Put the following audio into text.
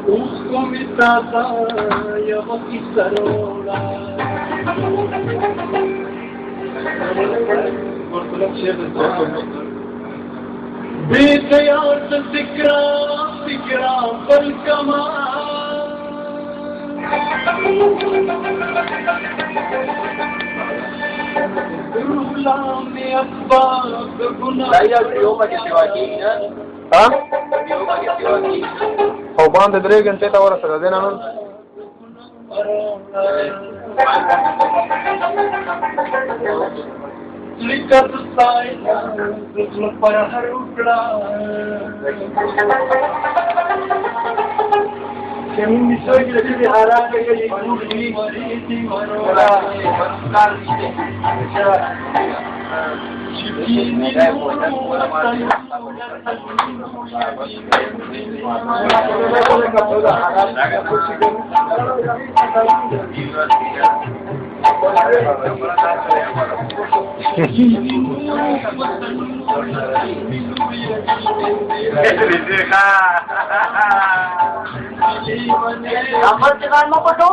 Uskumitata yavakisarola. بيتيات ذكرى ذكرى بالكمال رولاني أسباب بنا لا يوم के सिवा की हाँ योग के सिवा की او باندې 3 غنټې ته ورسره دي نن Likat saya lepas harupla kami bisa jadi diharap dari budi di mana apa jangan mau pedo